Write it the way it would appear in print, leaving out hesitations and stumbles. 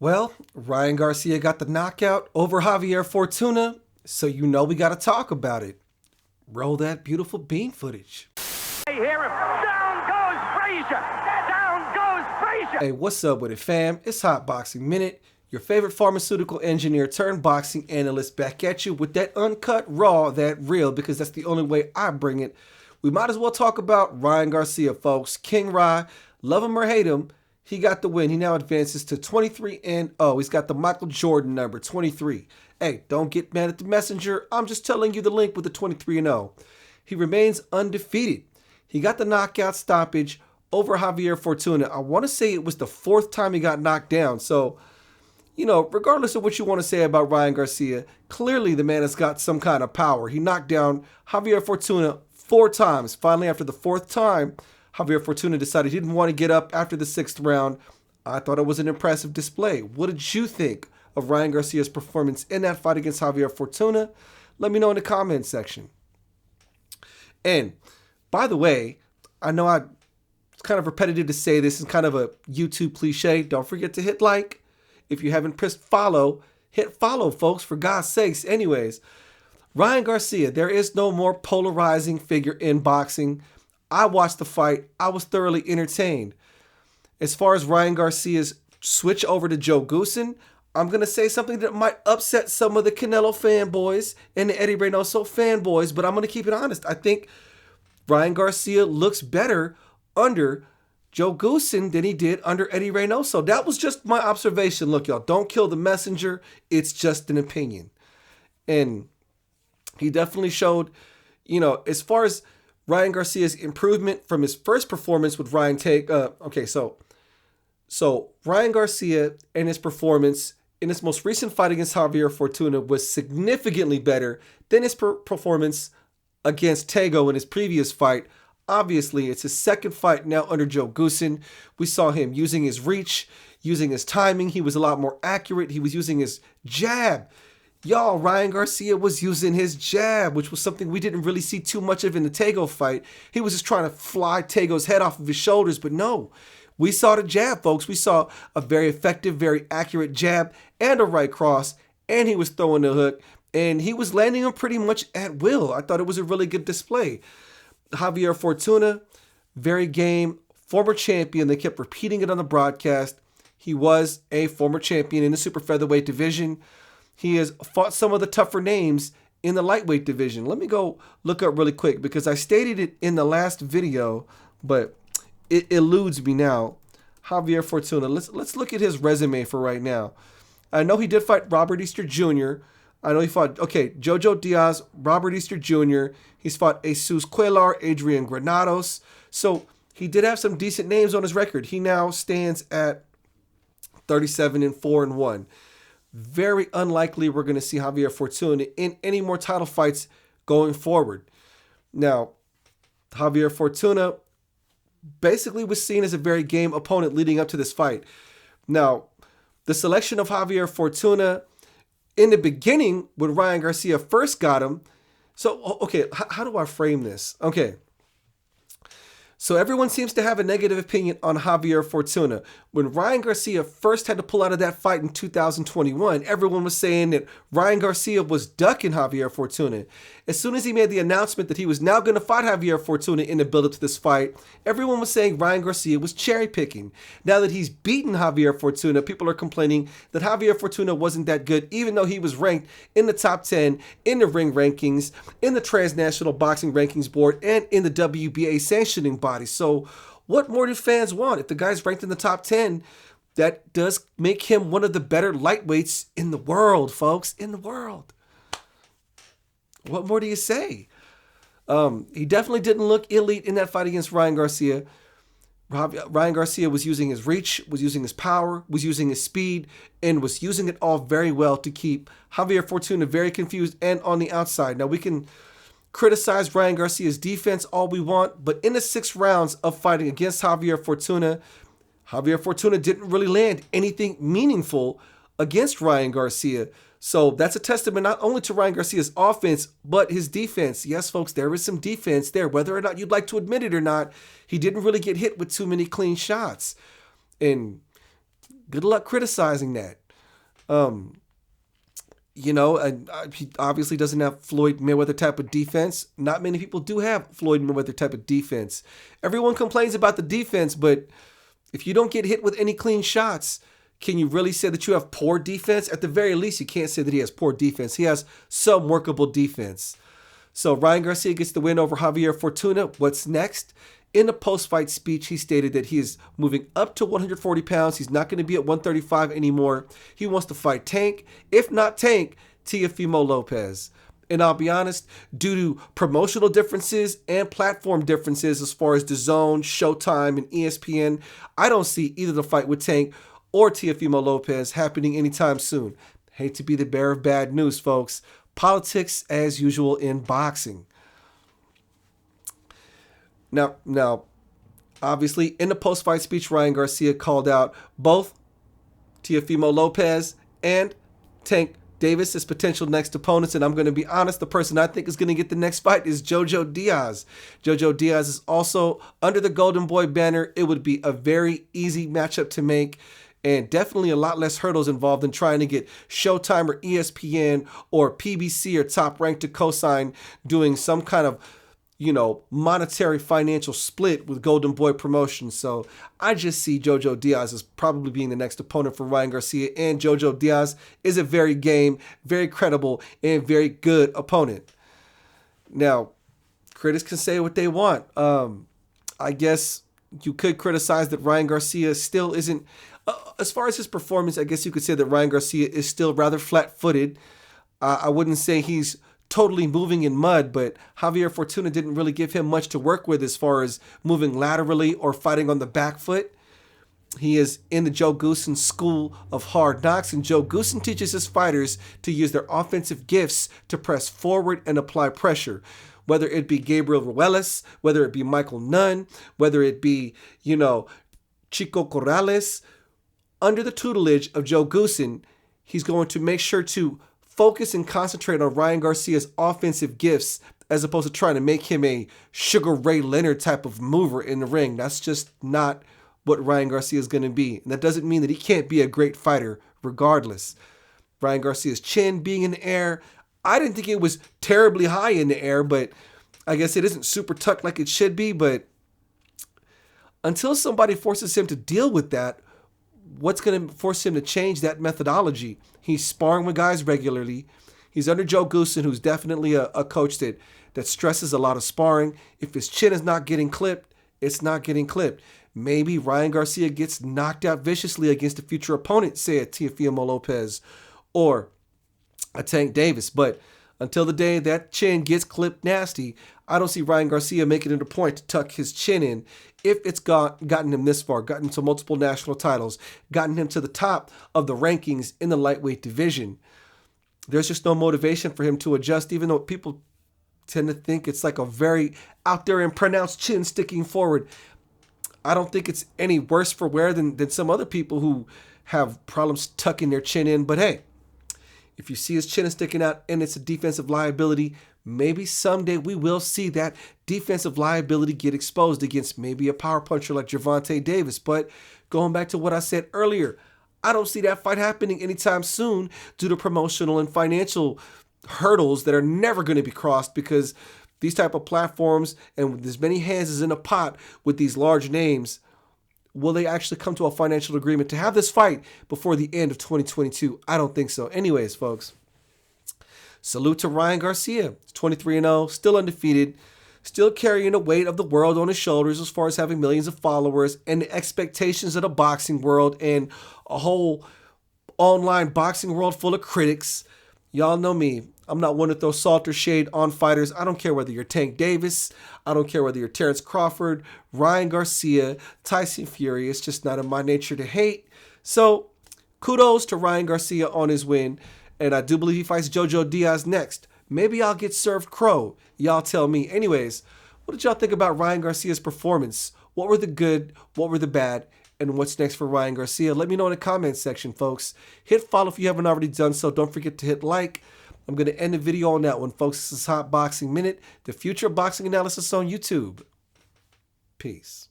Well, Ryan Garcia got the knockout over Javier Fortuna, so you know we got to talk about it. Roll that beautiful bean footage. I hear him. Down goes Frazier. Down goes Frazier. Hey, what's up with it, fam? It's Hot Boxing Minute, your favorite pharmaceutical engineer turned boxing analyst back at you with that uncut, raw, that real, because that's the only way I bring it. We might as well talk about Ryan Garcia, folks. Kingry, love him or hate him, he got the win. He now advances to 23-0. He's got the Michael Jordan number, 23. Hey, don't get mad at the messenger. I'm just telling you the link with the 23-0. He remains undefeated. He got the knockout stoppage over Javier Fortuna. I want to say it was the fourth time he got knocked down. So, you know, regardless of what you want to say about Ryan Garcia, clearly the man has got some kind of power. He knocked down Javier Fortuna 4 times. Finally, after the 4th time, Javier Fortuna decided he didn't want to get up after the 6th round. I thought it was an impressive display. What did you think of Ryan Garcia's performance in that fight against Javier Fortuna? Let me know in the comments section. And by the way, I know it's kind of repetitive to say this, and kind of a YouTube cliche. Don't forget to hit like. If you haven't pressed follow, hit follow, folks, for God's sakes. Anyways, Ryan Garcia, there is no more polarizing figure in boxing. I watched the fight. I was thoroughly entertained. As far as Ryan Garcia's switch over to Joe Goossen, I'm going to say something that might upset some of the Canelo fanboys and the Eddie Reynoso fanboys, but I'm going to keep it honest. I think Ryan Garcia looks better under Joe Goossen than he did under Eddie Reynoso. That was just my observation. Look, y'all, don't kill the messenger. It's just an opinion. And he definitely showed, you know, as far as Ryan Garcia's improvement from his first performance with Ryan So Ryan Garcia and his performance in his most recent fight against Javier Fortuna was significantly better than his performance against Tego in his previous fight. Obviously, it's his second fight now under Joe Goossen. We saw him using his reach, using his timing. He was a lot more accurate. He was using his jab. Y'all, Ryan Garcia was using his jab, which was something we didn't really see too much of in the Tego fight. He was just trying to fly Tego's head off of his shoulders, but no. We saw the jab, folks. We saw a very effective, very accurate jab and a right cross, and he was throwing the hook, and he was landing them pretty much at will. I thought it was a really good display. Javier Fortuna, very game, former champion. They kept repeating it on the broadcast. He was a former champion in the super featherweight division. He has fought some of the tougher names in the lightweight division. Let me go look up really quick because I stated it in the last video, but it eludes me now. Javier Fortuna. Let's look at his resume for right now. I know he did fight Robert Easter Jr. I know he fought, Jojo Diaz, Robert Easter Jr. He's fought Jesus Cuellar, Adrian Granados. So he did have some decent names on his record. He now stands at 37-4-1. Very unlikely we're going to see Javier Fortuna in any more title fights going forward. Now, Javier Fortuna basically was seen as a very game opponent leading up to this fight. Now, the selection of Javier Fortuna in the beginning when Ryan Garcia first got him. So, okay, how do I frame this? Okay. So everyone seems to have a negative opinion on Javier Fortuna. When Ryan Garcia first had to pull out of that fight in 2021, everyone was saying that Ryan Garcia was ducking Javier Fortuna. As soon as he made the announcement that he was now going to fight Javier Fortuna in the build-up to this fight, everyone was saying Ryan Garcia was cherry-picking. Now that he's beaten Javier Fortuna, people are complaining that Javier Fortuna wasn't that good, even though he was ranked in the top 10 in the ring rankings, in the Transnational Boxing Rankings Board, and in the WBA sanctioning body. So what more do fans want? If the guy's ranked in the top 10, that does make him one of the better lightweights in the world, folks, in the world. What more do you say? He definitely didn't look elite in that fight against Ryan Garcia. Ryan Garcia was using his reach, was using his power, was using his speed, and was using it all very well to keep Javier Fortuna very confused and on the outside. Now, we can criticize Ryan Garcia's defense all we want, but in the 6 rounds of fighting against Javier Fortuna didn't really land anything meaningful against Ryan Garcia. So that's a testament not only to Ryan Garcia's offense, but his defense. Yes, folks, there is some defense there. Whether or not you'd like to admit it or not, he didn't really get hit with too many clean shots. And Good luck criticizing that. He obviously doesn't have Floyd Mayweather type of defense. Not many people do have Floyd Mayweather type of defense. Everyone complains about the defense, but if you don't get hit with any clean shots, can you really say that you have poor defense? At the very least, you can't say that he has poor defense. He has some workable defense. So Ryan Garcia gets the win over Javier Fortuna. What's next? In a post-fight speech, he stated that he is moving up to 140 pounds. He's not going to be at 135 anymore. He wants to fight Tank. If not Tank, Teofimo Lopez. And I'll be honest, due to promotional differences and platform differences as far as DAZN, Showtime, and ESPN, I don't see either the fight with Tank or Teofimo Lopez happening anytime soon. Hate to be the bearer of bad news, folks. Politics as usual in boxing. Now, obviously, in the post-fight speech, Ryan Garcia called out both Teofimo Lopez and Tank Davis as potential next opponents. And I'm going to be honest, the person I think is going to get the next fight is Jojo Diaz. Jojo Diaz is also under the Golden Boy banner. It would be a very easy matchup to make, and definitely a lot less hurdles involved than trying to get Showtime or ESPN or PBC or Top Rank to co-sign doing some kind of monetary financial split with Golden Boy Promotions. So I just see Jojo Diaz as probably being the next opponent for Ryan Garcia, and Jojo Diaz is a very game, very credible, and very good opponent. Now, critics can say what they want. I guess you could criticize that Ryan Garcia still isn't, as far as his performance, I guess you could say that Ryan Garcia is still rather flat-footed. I wouldn't say he's totally moving in mud, but Javier Fortuna didn't really give him much to work with as far as moving laterally or fighting on the back foot. He is in the Joe Goossen school of hard knocks, and Joe Goossen teaches his fighters to use their offensive gifts to press forward and apply pressure. Whether it be Gabriel Ruelas, whether it be Michael Nunn, whether it be, Chico Corrales, under the tutelage of Joe Goossen, he's going to make sure to focus and concentrate on Ryan Garcia's offensive gifts as opposed to trying to make him a Sugar Ray Leonard type of mover in the ring. That's just not what Ryan Garcia is going to be. And that doesn't mean that he can't be a great fighter regardless. Ryan Garcia's chin being in the air, I didn't think it was terribly high in the air, but I guess it isn't super tucked like it should be. But until somebody forces him to deal with that, what's going to force him to change that methodology? He's sparring with guys regularly. He's under Joe Goossen, who's definitely a coach that stresses a lot of sparring. If his chin is not getting clipped, it's not getting clipped. Maybe Ryan Garcia gets knocked out viciously against a future opponent, say a Teofimo Lopez or a Tank Davis. But until the day that chin gets clipped nasty, I don't see Ryan Garcia making it a point to tuck his chin in if it's gotten him this far, gotten to multiple national titles, gotten him to the top of the rankings in the lightweight division. There's just no motivation for him to adjust, even though people tend to think it's like a very out there and pronounced chin sticking forward. I don't think it's any worse for wear than some other people who have problems tucking their chin in. But hey, if you see his chin is sticking out and it's a defensive liability, maybe someday we will see that defensive liability get exposed against maybe a power puncher like Gervonta Davis. But going back to what I said earlier, I don't see that fight happening anytime soon due to promotional and financial hurdles that are never going to be crossed, because these type of platforms and with as many hands as in a pot with these large names, will they actually come to a financial agreement to have this fight before the end of 2022? I don't think so. Anyways, folks, salute to Ryan Garcia. 23-0, still undefeated, still carrying the weight of the world on his shoulders as far as having millions of followers and the expectations of the boxing world and a whole online boxing world full of critics. Y'all know me. I'm not one to throw salt or shade on fighters. I don't care whether you're Tank Davis. I don't care whether you're Terrence Crawford, Ryan Garcia, Tyson Fury. It's just not in my nature to hate. So kudos to Ryan Garcia on his win. And I do believe he fights Jojo Diaz next. Maybe I'll get served crow. Y'all tell me. Anyways, what did y'all think about Ryan Garcia's performance? What were the good? What were the bad? And what's next for Ryan Garcia? Let me know in the comments section, folks. Hit follow if you haven't already done so. Don't forget to hit like. I'm going to end the video on that one, folks. This is Hot Boxing Minute, the future of boxing analysis on YouTube. Peace.